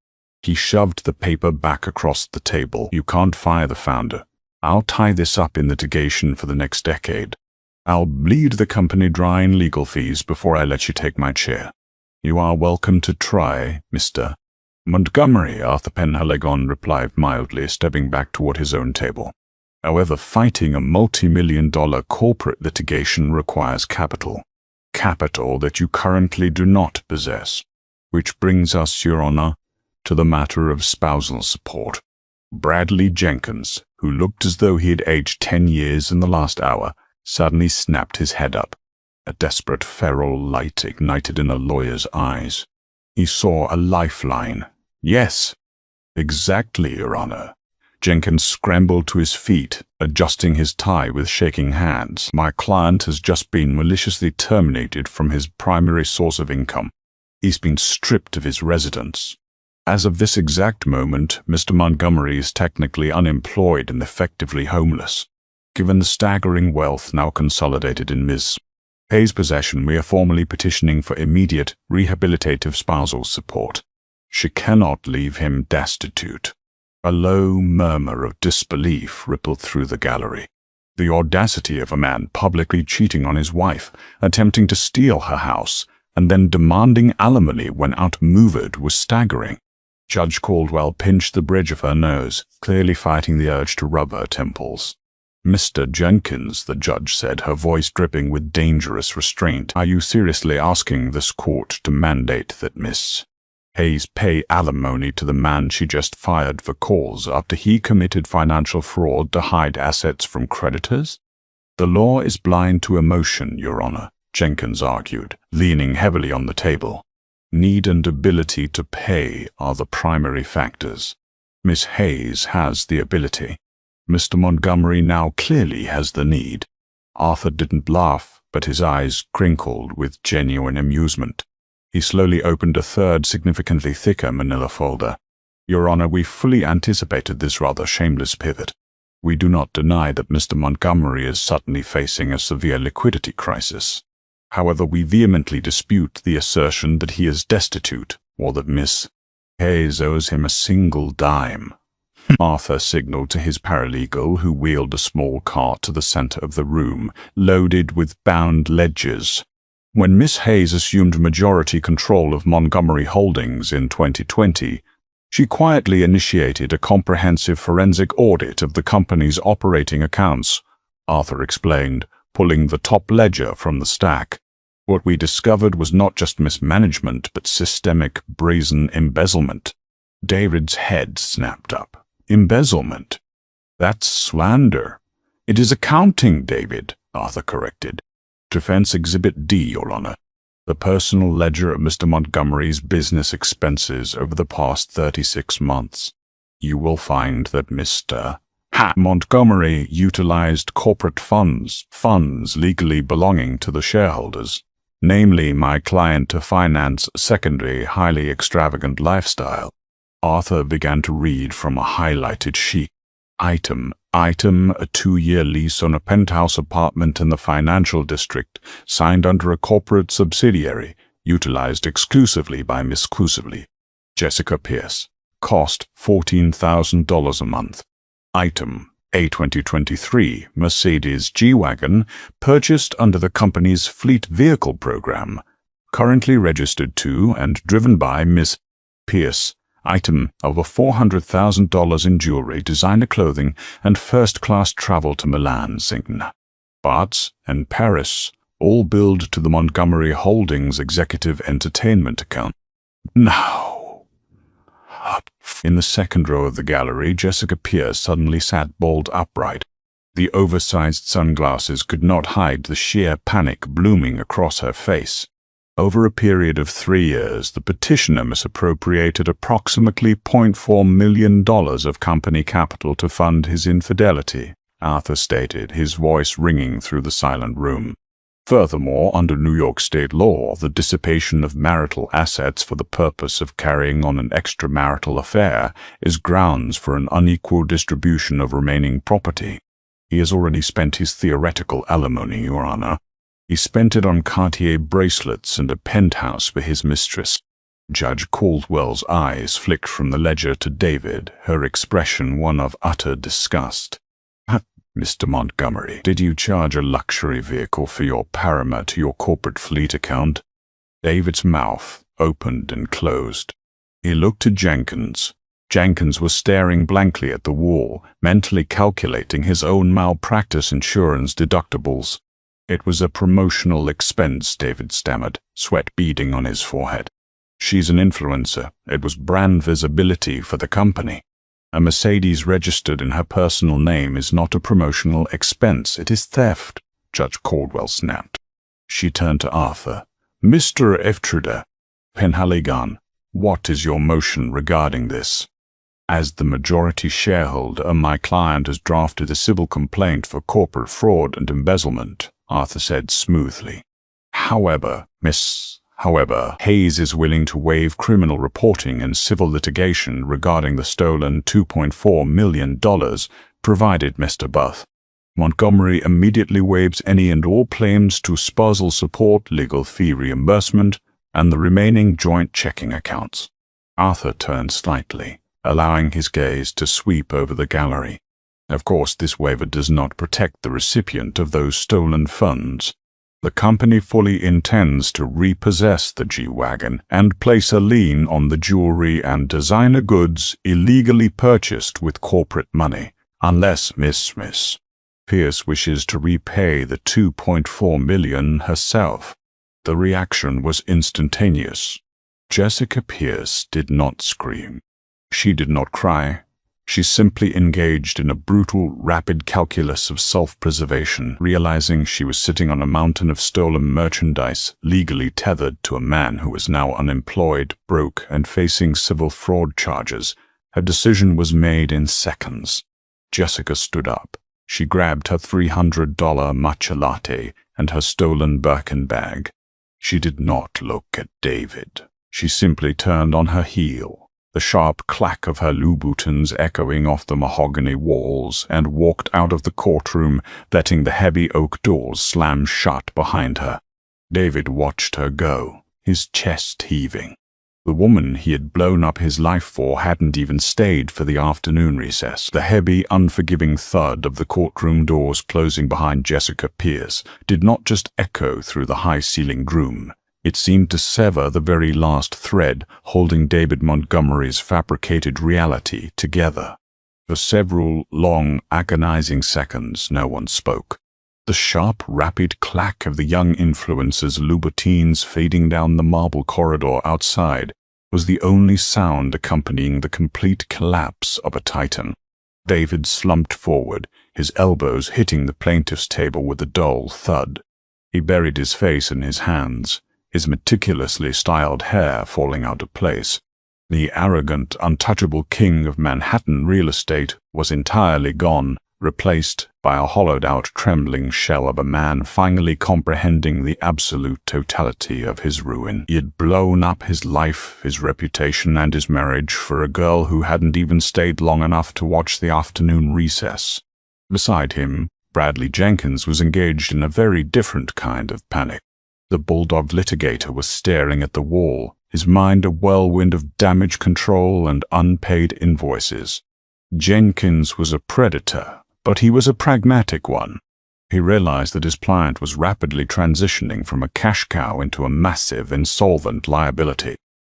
He shoved the paper back across the table. "You can't fire the founder. I'll tie this up in litigation for the next decade. I'll bleed the company dry in legal fees before I let you take my chair. You are welcome to try, Mr. Montgomery," Arthur Penhaligon replied mildly, stepping back toward his own table. "However, fighting a multi-million-dollar corporate litigation requires capital. Capital that you currently do not possess. Which brings us, Your Honor, to the matter of spousal support." Bradley Jenkins, who looked as though he had aged 10 years in the last hour, suddenly snapped his head up. A desperate feral light ignited in the lawyer's eyes. He saw a lifeline. "Yes, exactly, Your Honor." Jenkins scrambled to his feet, adjusting his tie with shaking hands. "My client has just been maliciously terminated from his primary source of income. He's been stripped of his residence. As of this exact moment, Mr. Montgomery is technically unemployed and effectively homeless. Given the staggering wealth now consolidated in Ms. Hayes' possession, we are formally petitioning for immediate rehabilitative spousal support. She cannot leave him destitute." A low murmur of disbelief rippled through the gallery. The audacity of a man publicly cheating on his wife, attempting to steal her house, and then demanding alimony when outmaneuvered was staggering. Judge Caldwell pinched the bridge of her nose, clearly fighting the urge to rub her temples. "Mr. Jenkins," the judge said, her voice dripping with dangerous restraint, "are you seriously asking this court to mandate that Miss Hayes pay alimony to the man she just fired for cause after he committed financial fraud to hide assets from creditors?" "The law is blind to emotion, Your Honor," Jenkins argued, leaning heavily on the table. "Need and ability to pay are the primary factors. Miss Hayes has the ability. Mr. Montgomery now clearly has the need." Arthur didn't laugh, but his eyes crinkled with genuine amusement. He slowly opened a third, significantly thicker manila folder. "Your Honor, we fully anticipated this rather shameless pivot. We do not deny that Mr. Montgomery is suddenly facing a severe liquidity crisis. However, we vehemently dispute the assertion that he is destitute, or that Miss Hayes owes him a single dime." Arthur signaled to his paralegal, who wheeled a small cart to the center of the room, loaded with bound ledgers. When Miss Hayes assumed majority control of Montgomery Holdings in 2020, she quietly initiated a comprehensive forensic audit of the company's operating accounts, Arthur explained, pulling the top ledger from the stack. "What we discovered was not just mismanagement, but systemic, brazen embezzlement." David's head snapped up. "Embezzlement? That's slander." "It is accounting, David," Arthur corrected. "Defense Exhibit D, Your Honor. The personal ledger of Mr. Montgomery's business expenses over the past 36 months. You will find that Mr. Montgomery utilized corporate funds legally belonging to the shareholders, namely my client, to finance a secondary, highly extravagant lifestyle." Arthur began to read from a highlighted sheet. Item, a 2-year lease on a penthouse apartment in the financial district, signed under a corporate subsidiary, utilized exclusively by Miss Jessica Pierce. Cost $14,000 a month. Item, a 2023 Mercedes G-Wagon, purchased under the company's fleet vehicle program, currently registered to and driven by Miss Pierce. Item, over $400,000 in jewelry, designer clothing, and first-class travel to Milan, Singh, Barts, and Paris, all billed to the Montgomery Holdings Executive Entertainment account. Now, in the second row of the gallery, Jessica Pierce suddenly sat bolt upright. The oversized sunglasses could not hide the sheer panic blooming across her face. Over a period of 3 years, the petitioner misappropriated approximately $0.4 million of company capital to fund his infidelity, Arthur stated, his voice ringing through the silent room. Furthermore, under New York state law, the dissipation of marital assets for the purpose of carrying on an extramarital affair is grounds for an unequal distribution of remaining property. He has already spent his theoretical alimony, Your Honor. He spent it on Cartier bracelets and a penthouse for his mistress. Judge Caldwell's eyes flicked from the ledger to David, her expression one of utter disgust. Mr. Montgomery, did you charge a luxury vehicle for your Parama to your corporate fleet account? David's mouth opened and closed. He looked at Jenkins. Jenkins was staring blankly at the wall, mentally calculating his own malpractice insurance deductibles. It was a promotional expense, David stammered, sweat beading on his forehead. She's an influencer. It was brand visibility for the company. A Mercedes registered in her personal name is not a promotional expense. It is theft, Judge Caldwell snapped. She turned to Arthur. Mr. Eftruder Penhaligon, what is your motion regarding this? As the majority shareholder, my client has drafted a civil complaint for corporate fraud and embezzlement, Arthur said smoothly. However, Hayes is willing to waive criminal reporting and civil litigation regarding the stolen $2.4 million, provided Mr. Buth. Montgomery immediately waives any and all claims to spousal support, legal fee reimbursement, and the remaining joint checking accounts. Arthur turned slightly, allowing his gaze to sweep over the gallery. Of course, this waiver does not protect the recipient of those stolen funds. The company fully intends to repossess the G-Wagon and place a lien on the jewelry and designer goods illegally purchased with corporate money, unless Miss Pierce wishes to repay the $2.4 million herself. The reaction was instantaneous. Jessica Pierce did not scream. She did not cry. She simply engaged in a brutal, rapid calculus of self-preservation, realizing she was sitting on a mountain of stolen merchandise, legally tethered to a man who was now unemployed, broke, and facing civil fraud charges. Her decision was made in seconds. Jessica stood up. She grabbed her $300 matcha latte and her stolen Birkin bag. She did not look at David. She simply turned on her heel, the sharp clack of her Louboutins echoing off the mahogany walls, and walked out of the courtroom, letting the heavy oak doors slam shut behind her. David watched her go, his chest heaving. The woman he had blown up his life for hadn't even stayed for the afternoon recess. The heavy, unforgiving thud of the courtroom doors closing behind Jessica Pierce did not just echo through the high-ceilinged room. It seemed to sever the very last thread holding David Montgomery's fabricated reality together. For several long, agonizing seconds, no one spoke. The sharp, rapid clack of the young influencer's Louboutins fading down the marble corridor outside was the only sound accompanying the complete collapse of a titan. David slumped forward, his elbows hitting the plaintiff's table with a dull thud. He buried his face in his hands, his meticulously styled hair falling out of place. The arrogant, untouchable king of Manhattan real estate was entirely gone, replaced by a hollowed-out, trembling shell of a man finally comprehending the absolute totality of his ruin. He had blown up his life, his reputation, and his marriage for a girl who hadn't even stayed long enough to watch the afternoon recess. Beside him, Bradley Jenkins was engaged in a very different kind of panic. The bulldog litigator was staring at the wall, his mind a whirlwind of damage control and unpaid invoices. Jenkins was a predator, but he was a pragmatic one. He realized that his client was rapidly transitioning from a cash cow into a massive, insolvent liability.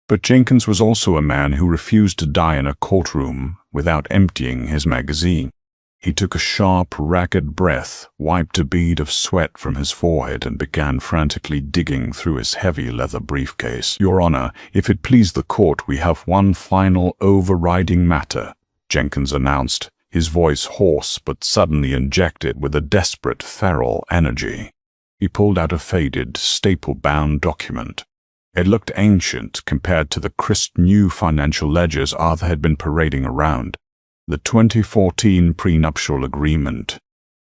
But Jenkins was also a man who refused to die in a courtroom without emptying his magazine. He took a sharp, ragged breath, wiped a bead of sweat from his forehead, and began frantically digging through his heavy leather briefcase. "Your Honor, if it please the court, we have one final overriding matter," Jenkins announced, his voice hoarse but suddenly injected with a desperate feral energy. He pulled out a faded, staple-bound document. It looked ancient compared to the crisp new financial ledgers Arthur had been parading around. The 2014 prenuptial agreement.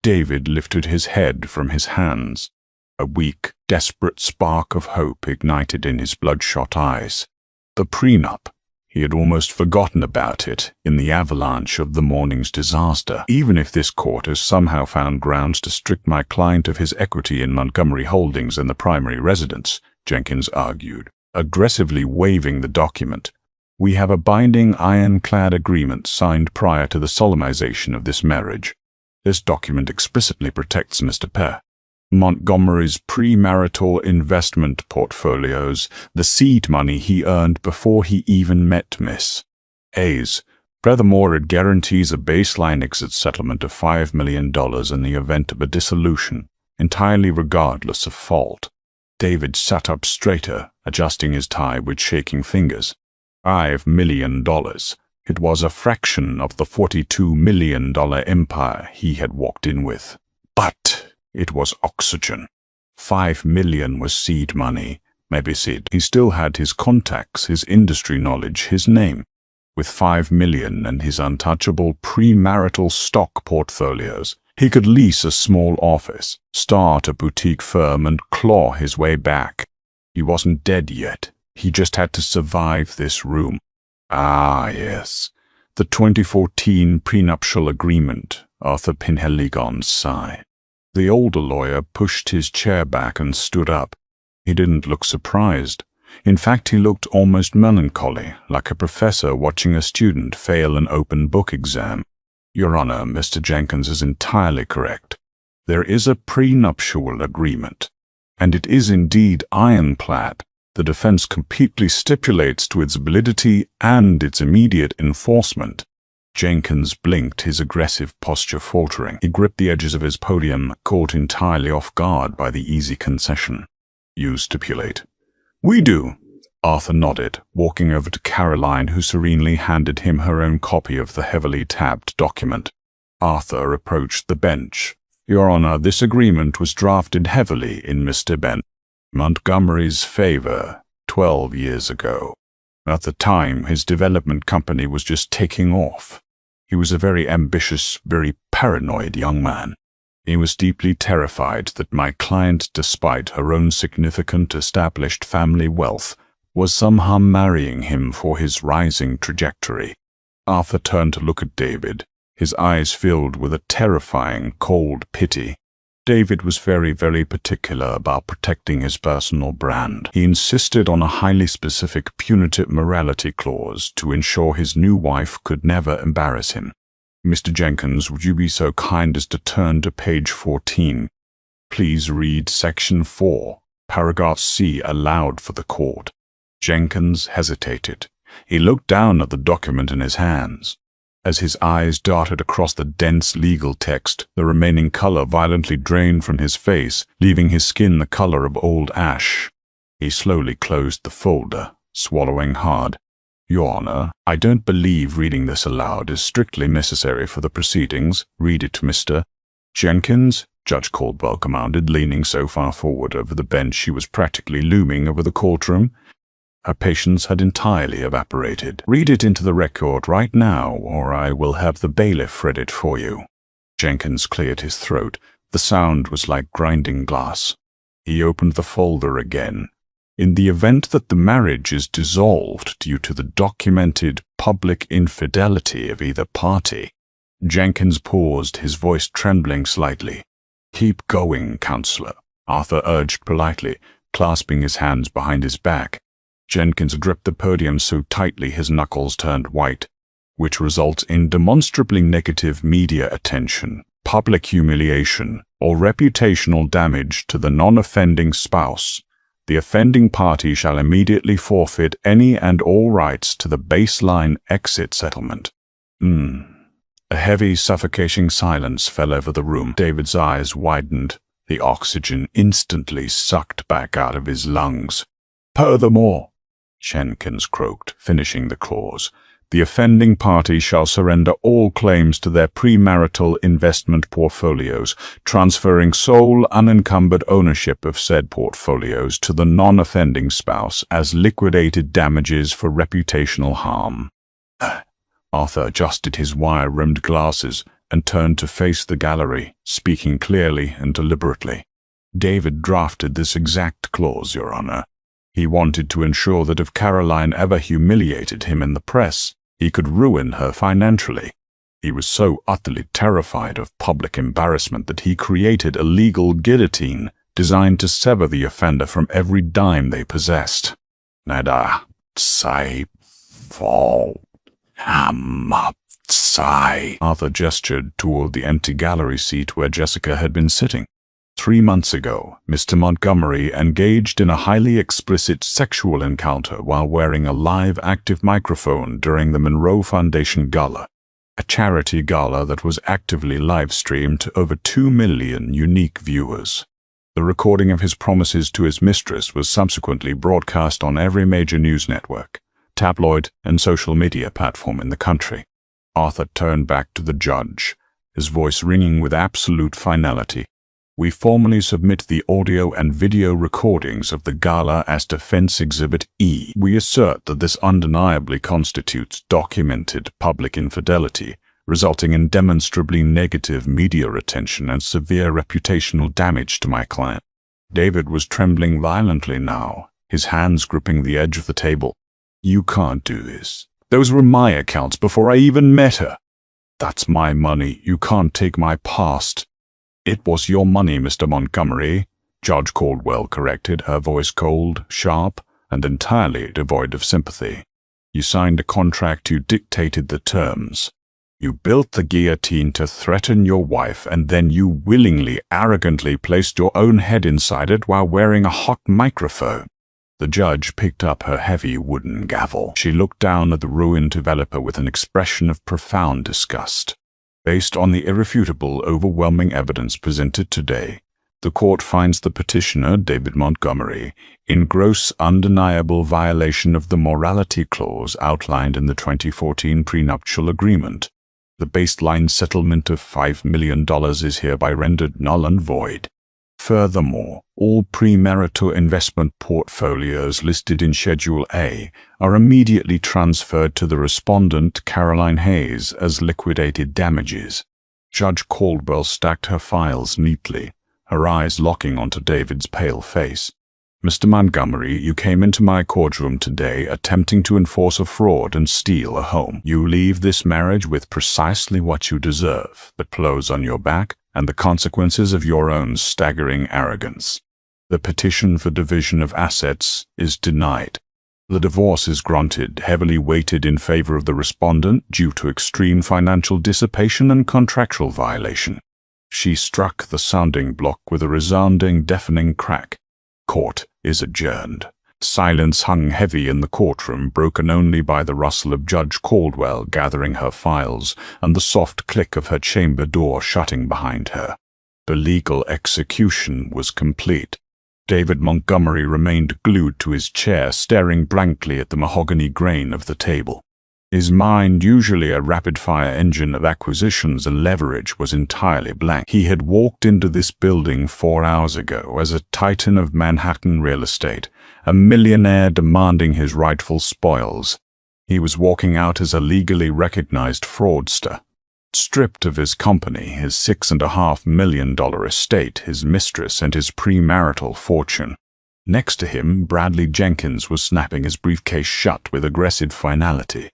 David lifted his head from his hands. A weak, desperate spark of hope ignited in his bloodshot eyes. The prenup. He had almost forgotten about it in the avalanche of the morning's disaster. Even if this court has somehow found grounds to strip my client of his equity in Montgomery Holdings and the primary residence, Jenkins argued, aggressively waving the document, we have a binding ironclad agreement signed prior to the solemnization of this marriage. This document explicitly protects Mr. Pear. Montgomery's premarital investment portfolios, the seed money he earned before he even met Miss Hayes. Furthermore, it guarantees a baseline exit settlement of $5 million in the event of a dissolution, entirely regardless of fault. David sat up straighter, adjusting his tie with shaking fingers. $5 million. It was a fraction of the $42 million empire he had walked in with. But it was oxygen. $5 million was seed money, maybe seed. He still had his contacts, his industry knowledge, his name. With $5 million and his untouchable premarital stock portfolios, he could lease a small office, start a boutique firm, and claw his way back. He wasn't dead yet. He just had to survive this room. Ah, yes. The 2014 prenuptial agreement, Arthur Pinheligon sighed. The older lawyer pushed his chair back and stood up. He didn't look surprised. In fact, he looked almost melancholy, like a professor watching a student fail an open book exam. Your Honor, Mr. Jenkins is entirely correct. There is a prenuptial agreement, and it is indeed ironclad. The defense completely stipulates to its validity and its immediate enforcement. Jenkins blinked, his aggressive posture faltering. He gripped the edges of his podium, caught entirely off guard by the easy concession. You stipulate. We do. Arthur nodded, walking over to Caroline, who serenely handed him her own copy of the heavily tabbed document. Arthur approached the bench. Your Honor, this agreement was drafted heavily in Mr. Ben Montgomery's favor 12 years ago. At the time, his development company was just taking off. He was a very ambitious, very paranoid young man. He was deeply terrified that my client, despite her own significant established family wealth, was somehow marrying him for his rising trajectory. Arthur turned to look at David, his eyes filled with a terrifying, cold pity. David was very, very particular about protecting his personal brand. He insisted on a highly specific punitive morality clause to ensure his new wife could never embarrass him. Mr. Jenkins, would you be so kind as to turn to page 14? Please read section 4, paragraph C aloud for the court. Jenkins hesitated. He looked down at the document in his hands. As his eyes darted across the dense legal text, the remaining color violently drained from his face, leaving his skin the color of old ash. He slowly closed the folder, swallowing hard. Your Honor, I don't believe reading this aloud is strictly necessary for the proceedings. Read it, Mr. Jenkins, Judge Caldwell commanded, leaning so far forward over the bench she was practically looming over the courtroom. Her patience had entirely evaporated. Read it into the record right now, or I will have the bailiff read it for you. Jenkins cleared his throat. The sound was like grinding glass. He opened the folder again. In the event that the marriage is dissolved due to the documented public infidelity of either party. Jenkins paused, his voice trembling slightly. Keep going, counselor, Arthur urged politely, clasping his hands behind his back. Jenkins gripped the podium so tightly his knuckles turned white, which results in demonstrably negative media attention, public humiliation, or reputational damage to the non-offending spouse. The offending party shall immediately forfeit any and all rights to the baseline exit settlement. A heavy, suffocating silence fell over the room. David's eyes widened, the oxygen instantly sucked back out of his lungs. Furthermore, Jenkins croaked, finishing the clause, The offending party shall surrender all claims to their premarital investment portfolios, transferring sole unencumbered ownership of said portfolios to the non-offending spouse as liquidated damages for reputational harm. Arthur adjusted his wire-rimmed glasses and turned to face the gallery, speaking clearly and deliberately. David drafted this exact clause, Your Honor. He wanted to ensure that if Caroline ever humiliated him in the press, he could ruin her financially. He was so utterly terrified of public embarrassment that he created a legal guillotine designed to sever the offender from every dime they possessed. Nada, sai, fall, hamma, sai. Arthur gestured toward the empty gallery seat where Jessica had been sitting. 3 months ago, Mr. Montgomery engaged in a highly explicit sexual encounter while wearing a live active microphone during the Monroe Foundation Gala, a charity gala that was actively live-streamed to over 2 million unique viewers. The recording of his promises to his mistress was subsequently broadcast on every major news network, tabloid, and social media platform in the country. Arthur turned back to the judge, his voice ringing with absolute finality. We formally submit the audio and video recordings of the gala as Defense Exhibit E. We assert that this undeniably constitutes documented public infidelity, resulting in demonstrably negative media attention and severe reputational damage to my client. David was trembling violently now, his hands gripping the edge of the table. You can't do this. Those were my accounts before I even met her. That's my money. You can't take my past. It was your money, Mr. Montgomery, Judge Caldwell corrected, her voice cold, sharp, and entirely devoid of sympathy. You signed a contract, you dictated the terms. You built the guillotine to threaten your wife, and then you willingly, arrogantly placed your own head inside it while wearing a hot microphone. The judge picked up her heavy wooden gavel. She looked down at the ruined developer with an expression of profound disgust. Based on the irrefutable, overwhelming evidence presented today, the court finds the petitioner, David Montgomery, in gross, undeniable violation of the morality clause outlined in the 2014 prenuptial agreement. The baseline settlement of $5 million is hereby rendered null and void. Furthermore, all premarital investment portfolios listed in Schedule A are immediately transferred to the respondent, Caroline Hayes, as liquidated damages. Judge Caldwell stacked her files neatly, her eyes locking onto David's pale face. Mr. Montgomery, you came into my courtroom today attempting to enforce a fraud and steal a home. You leave this marriage with precisely what you deserve, the clothes on your back and the consequences of your own staggering arrogance. The petition for division of assets is denied. The divorce is granted, heavily weighted in favor of the respondent due to extreme financial dissipation and contractual violation. She struck the sounding block with a resounding, deafening crack. Court is adjourned. Silence hung heavy in the courtroom, broken only by the rustle of Judge Caldwell gathering her files and the soft click of her chamber door shutting behind her. The legal execution was complete. David Montgomery remained glued to his chair, staring blankly at the mahogany grain of the table. His mind, usually a rapid-fire engine of acquisitions and leverage, was entirely blank. He had walked into this building 4 hours ago as a titan of Manhattan real estate, a millionaire demanding his rightful spoils. He was walking out as a legally recognized fraudster. Stripped of his company, his $6.5 million estate, his mistress, and his premarital fortune. Next to him, Bradley Jenkins was snapping his briefcase shut with aggressive finality.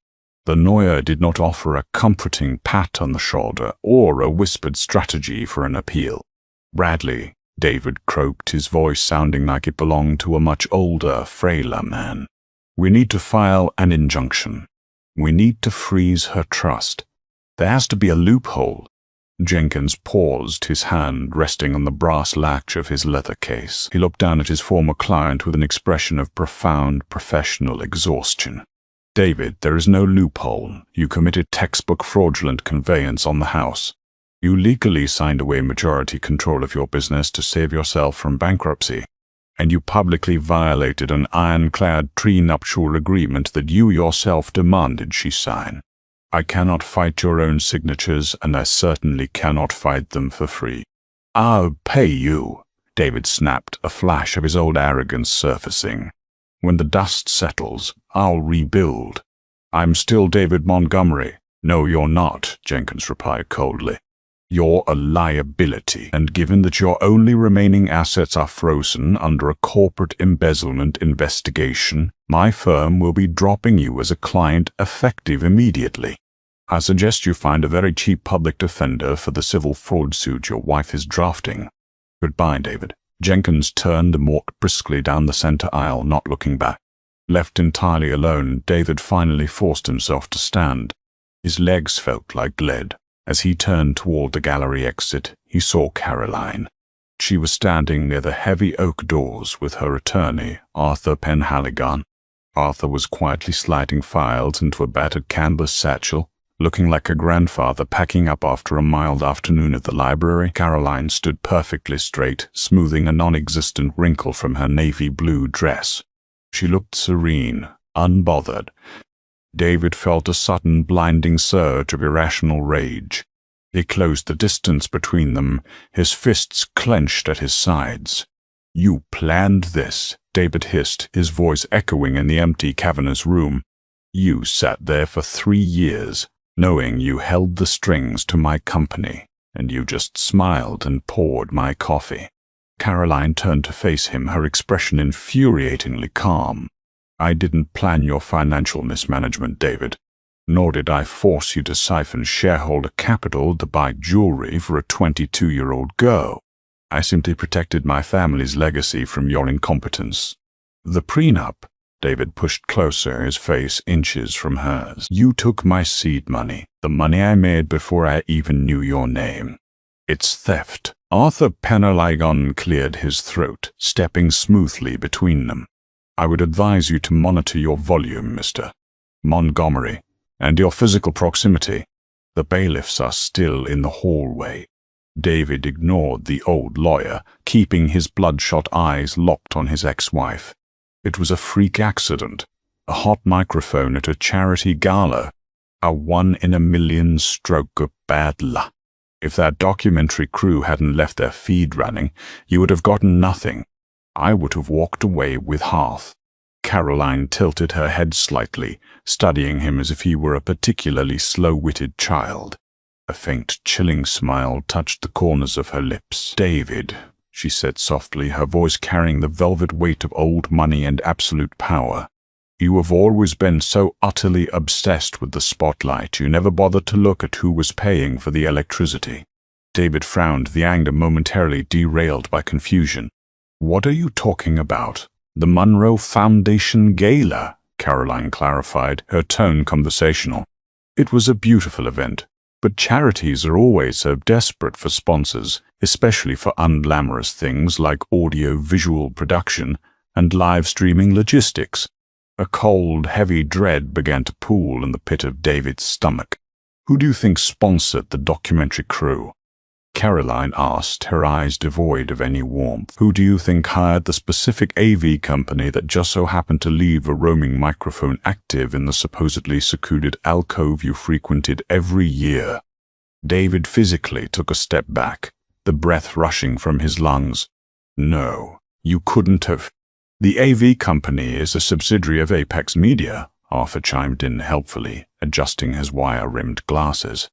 The lawyer did not offer a comforting pat on the shoulder or a whispered strategy for an appeal. Bradley, David croaked, his voice sounding like it belonged to a much older, frailer man. We need to file an injunction. We need to freeze her trust. There has to be a loophole. Jenkins paused, his hand resting on the brass latch of his leather case. He looked down at his former client with an expression of profound professional exhaustion. David, there is no loophole. You committed textbook fraudulent conveyance on the house. You legally signed away majority control of your business to save yourself from bankruptcy. and you publicly violated an ironclad prenuptial agreement that you yourself demanded she sign. I cannot fight your own signatures, and I certainly cannot fight them for free. I'll pay you, David snapped, a flash of his old arrogance surfacing. When the dust settles, I'll rebuild. I'm still David Montgomery. No, you're not, Jenkins replied coldly. You're a liability, and given that your only remaining assets are frozen under a corporate embezzlement investigation, my firm will be dropping you as a client effective immediately. I suggest you find a very cheap public defender for the civil fraud suit your wife is drafting. Goodbye, David. Jenkins turned and walked briskly down the center aisle, not looking back. Left entirely alone, David finally forced himself to stand. His legs felt like lead. As he turned toward the gallery exit, he saw Caroline. She was standing near the heavy oak doors with her attorney, Arthur Penhaligon. Arthur was quietly sliding files into a battered canvas satchel, looking like a grandfather packing up after a mild afternoon at the library. Caroline stood perfectly straight, smoothing a non-existent wrinkle from her navy blue dress. She looked serene, unbothered. David felt a sudden blinding surge of irrational rage. He closed the distance between them, his fists clenched at his sides. You planned this, David hissed, his voice echoing in the empty, cavernous room. You sat there for 3 years, knowing you held the strings to my company, and you just smiled and poured my coffee. Caroline turned to face him, her expression infuriatingly calm. I didn't plan your financial mismanagement, David. Nor did I force you to siphon shareholder capital to buy jewelry for a 22-year-old girl. I simply protected my family's legacy from your incompetence. The prenup, David pushed closer, his face inches from hers. You took my seed money, the money I made before I even knew your name. It's theft. Arthur Penhaligon cleared his throat, stepping smoothly between them. I would advise you to monitor your volume, Mr. Montgomery, and your physical proximity. The bailiffs are still in the hallway. David ignored the old lawyer, keeping his bloodshot eyes locked on his ex-wife. It was a freak accident, a hot microphone at a charity gala, a 1-in-a-million stroke of bad luck. If that documentary crew hadn't left their feed running, you would have gotten nothing. I would have walked away with half. Caroline tilted her head slightly, studying him as if he were a particularly slow-witted child. A faint, chilling smile touched the corners of her lips. David, she said softly, her voice carrying the velvet weight of old money and absolute power. You have always been so utterly obsessed with the spotlight, you never bothered to look at who was paying for the electricity. David frowned, the anger momentarily derailed by confusion. What are you talking about? The Monroe Foundation Gala, Caroline clarified, her tone conversational. It was a beautiful event, but charities are always so desperate for sponsors, especially for unglamorous things like audio-visual production and live-streaming logistics. A cold, heavy dread began to pool in the pit of David's stomach. Who do you think sponsored the documentary crew? Caroline asked, her eyes devoid of any warmth. Who do you think hired the specific AV company that just so happened to leave a roaming microphone active in the supposedly secluded alcove you frequented every year? David physically took a step back, the breath rushing from his lungs. No, you couldn't have. The AV company is a subsidiary of Apex Media, Arthur chimed in helpfully, adjusting his wire-rimmed glasses,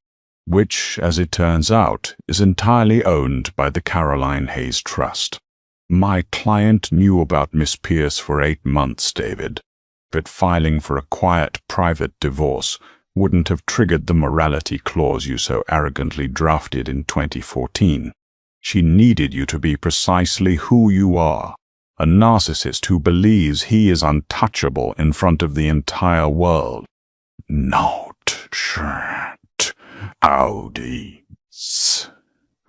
which, as it turns out, is entirely owned by the Caroline Hayes Trust. My client knew about Miss Pierce for 8 months, David, but filing for a quiet, private divorce wouldn't have triggered the morality clause you so arrogantly drafted in 2014. She needed you to be precisely who you are, a narcissist who believes he is untouchable in front of the entire world. Not audience.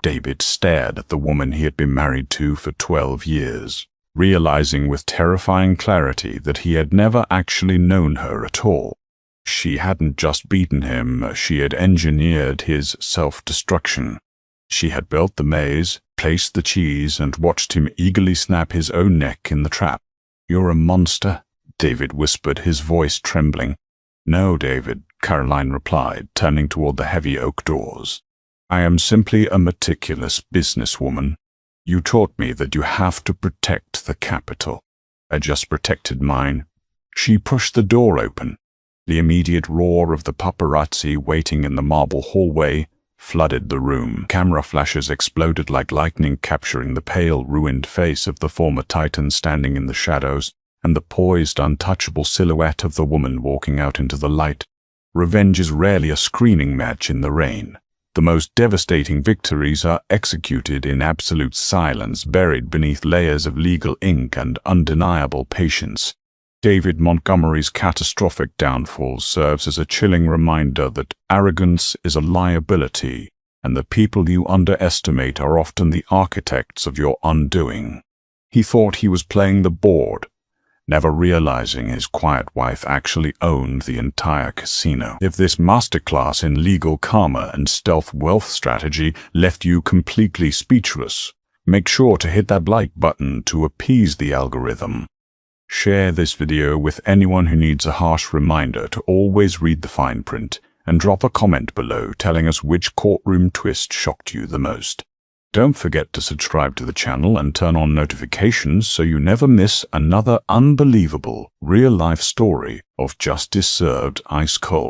David stared at the woman he had been married to for 12 years, realizing with terrifying clarity that he had never actually known her at all. She hadn't just beaten him, she had engineered his self-destruction. She had built the maze, placed the cheese, and watched him eagerly snap his own neck in the trap. "You're a monster," David whispered, his voice trembling. "No, David," Caroline replied, turning toward the heavy oak doors. "I am simply a meticulous businesswoman. You taught me that you have to protect the capital. I just protected mine." She pushed the door open. The immediate roar of the paparazzi waiting in the marble hallway flooded the room. Camera flashes exploded like lightning, capturing the pale, ruined face of the former Titan standing in the shadows, and the poised, untouchable silhouette of the woman walking out into the light. Revenge is rarely a screaming match in the rain. The most devastating victories are executed in absolute silence, buried beneath layers of legal ink and undeniable patience. David Montgomery's catastrophic downfall serves as a chilling reminder that arrogance is a liability, and the people you underestimate are often the architects of your undoing. He thought he was playing the board, never realizing his quiet wife actually owned the entire casino. If this masterclass in legal karma and stealth wealth strategy left you completely speechless, make sure to hit that like button to appease the algorithm. Share this video with anyone who needs a harsh reminder to always read the fine print, and drop a comment below telling us which courtroom twist shocked you the most. Don't forget to subscribe to the channel and turn on notifications so you never miss another unbelievable, real-life story of justice served ice cold.